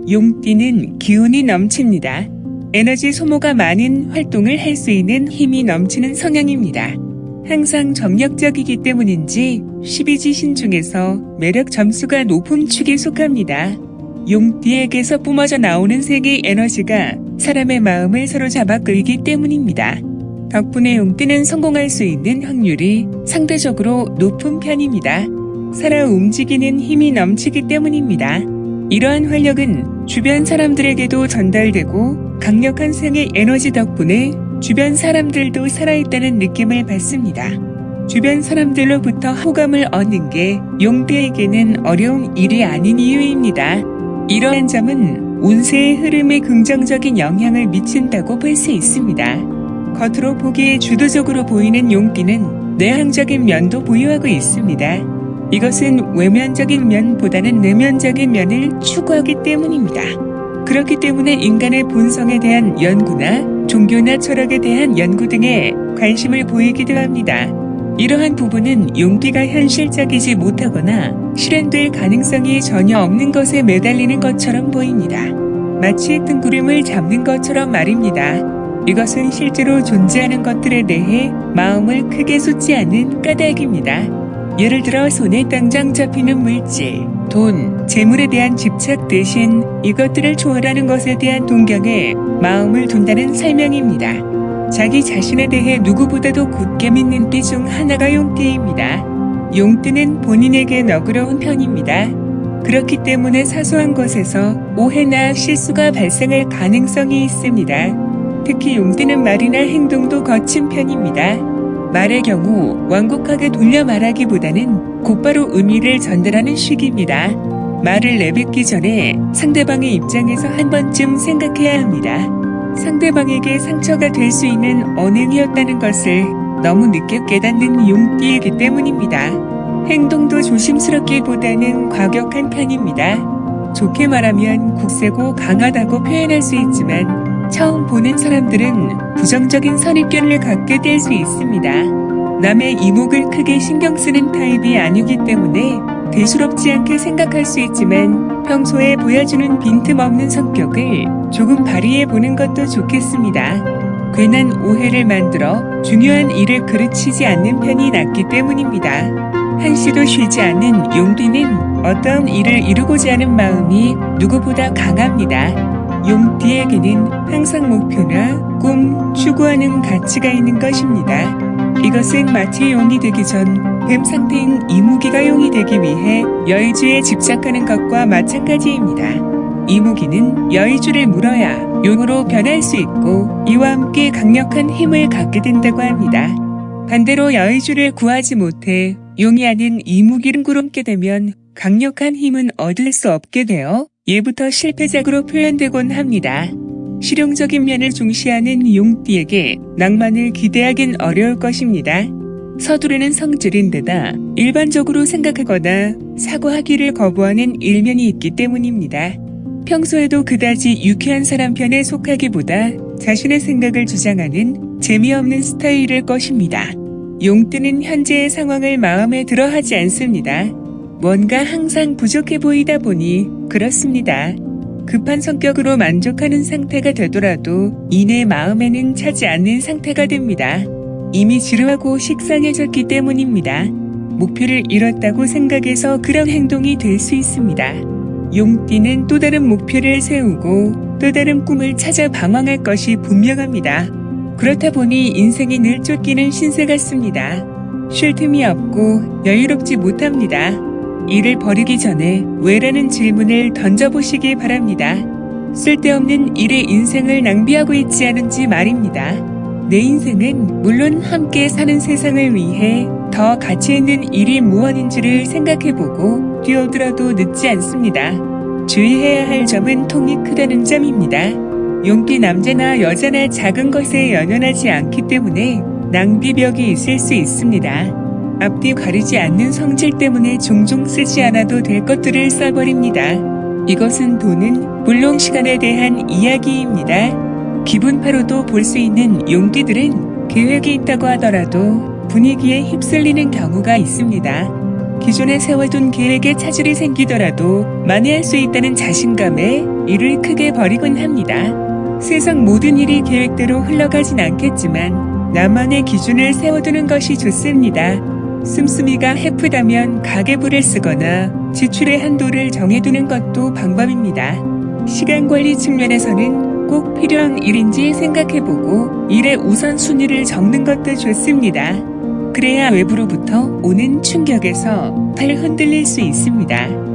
용띠는 기운이 넘칩니다. 에너지 소모가 많은 활동을 할 수 있는 힘이 넘치는 성향입니다. 항상 정력적이기 때문인지 12지신 중에서 매력 점수가 높은 축에 속합니다. 용띠에게서 뿜어져 나오는 세계의 에너지가 사람의 마음을 사로잡아 끌기 때문입니다. 덕분에 용띠는 성공할 수 있는 확률이 상대적으로 높은 편입니다. 살아 움직이는 힘이 넘치기 때문입니다. 이러한 활력은 주변 사람들에게도 전달되고 강력한 생의 에너지 덕분에 주변 사람들도 살아있다는 느낌을 받습니다. 주변 사람들로부터 호감을 얻는 게 용띠에게는 어려운 일이 아닌 이유입니다. 이러한 점은 운세의 흐름에 긍정적인 영향을 미친다고 볼 수 있습니다. 겉으로 보기에 주도적으로 보이는 용띠는 내향적인 면도 보유하고 있습니다. 이것은 외면적인 면보다는 내면적인 면을 추구하기 때문입니다. 그렇기 때문에 인간의 본성에 대한 연구나 종교나 철학에 대한 연구 등에 관심을 보이기도 합니다. 이러한 부분은 용띠가 현실적이지 못하거나 실현될 가능성이 전혀 없는 것에 매달리는 것처럼 보입니다. 마치 뜬구름을 잡는 것처럼 말입니다. 이것은 실제로 존재하는 것들에 대해 마음을 크게 쏟지 않는 까닭입니다. 예를 들어 손에 당장 잡히는 물질, 돈, 재물에 대한 집착 대신 이것들을 초월하는 것에 대한 동경에 마음을 둔다는 설명입니다. 자기 자신에 대해 누구보다도 굳게 믿는 띠 중 하나가 용띠입니다. 용띠는 본인에게 너그러운 편입니다. 그렇기 때문에 사소한 것에서 오해나 실수가 발생할 가능성이 있습니다. 특히 용띠는 말이나 행동도 거친 편입니다. 말의 경우 완곡하게 돌려 말하기보다는 곧바로 의미를 전달하는 식입니다. 말을 내뱉기 전에 상대방의 입장에서 한 번쯤 생각해야 합니다. 상대방에게 상처가 될 수 있는 언행이었다는 것을 너무 늦게 깨닫는 용띠이기 때문입니다. 행동도 조심스럽기보다는 과격한 편입니다. 좋게 말하면 굳세고 강하다고 표현할 수 있지만 처음 보는 사람들은 부정적인 선입견을 갖게 될 수 있습니다. 남의 이목을 크게 신경 쓰는 타입이 아니기 때문에 대수롭지 않게 생각할 수 있지만 평소에 보여주는 빈틈없는 성격을 조금 발휘해 보는 것도 좋겠습니다. 괜한 오해를 만들어 중요한 일을 그르치지 않는 편이 낫기 때문입니다. 한시도 쉬지 않는 용띠는 어떤 일을 이루고자 하는 마음이 누구보다 강합니다. 용띠에게는 항상 목표나 꿈, 추구하는 가치가 있는 것입니다. 이것은 마치 용이 되기 전 뱀 상태인 이무기가 용이 되기 위해 여의주에 집착하는 것과 마찬가지입니다. 이무기는 여의주를 물어야 용으로 변할 수 있고 이와 함께 강력한 힘을 갖게 된다고 합니다. 반대로 여의주를 구하지 못해 용이 아닌 이무기를 꾸름게 되면 강력한 힘은 얻을 수 없게 되어 예부터 실패작으로 표현되곤 합니다. 실용적인 면을 중시하는 용띠에게 낭만을 기대하긴 어려울 것입니다. 서두르는 성질인데다 일반적으로 생각하거나 사고하기를 거부하는 일면이 있기 때문입니다. 평소에도 그다지 유쾌한 사람 편에 속하기보다 자신의 생각을 주장하는 재미없는 스타일일 것입니다. 용띠는 현재의 상황을 마음에 들어 하지 않습니다. 뭔가 항상 부족해 보이다 보니 그렇습니다. 급한 성격으로 만족하는 상태가 되더라도 이내 마음에는 차지 않는 상태가 됩니다. 이미 지루하고 식상해졌기 때문입니다. 목표를 잃었다고 생각해서 그런 행동이 될 수 있습니다. 용띠는 또 다른 목표를 세우고 또 다른 꿈을 찾아 방황할 것이 분명합니다. 그렇다 보니 인생이 늘 쫓기는 신세 같습니다. 쉴 틈이 없고 여유롭지 못합니다. 일을 벌이기 전에 왜라는 질문을 던져보시기 바랍니다. 쓸데없는 일에 인생을 낭비하고 있지 않은지 말입니다. 내 인생은 물론 함께 사는 세상을 위해 더 가치 있는 일이 무엇인지를 생각해보고 뛰어들어도 늦지 않습니다. 주의해야 할 점은 통이 크다는 점입니다. 용띠 남자나 여자나 작은 것에 연연하지 않기 때문에 낭비벽이 있을 수 있습니다. 앞뒤 가리지 않는 성질 때문에 종종 쓰지 않아도 될 것들을 써버립니다. 이것은 돈은 물론 시간에 대한 이야기입니다. 기분파로도 볼 수 있는 용띠들은 계획이 있다고 하더라도 분위기에 휩쓸리는 경우가 있습니다. 기존에 세워둔 계획에 차질이 생기더라도 만회할 수 있다는 자신감에 일을 크게 벌이곤 합니다. 세상 모든 일이 계획대로 흘러가진 않겠지만 나만의 기준을 세워두는 것이 좋습니다. 씀씀이가 해프다면 가계부를 쓰거나 지출의 한도를 정해두는 것도 방법입니다. 시간 관리 측면에서는 꼭 필요한 일인지 생각해보고 일의 우선순위를 적는 것도 좋습니다. 그래야 외부로부터 오는 충격에서 팔 흔들릴 수 있습니다.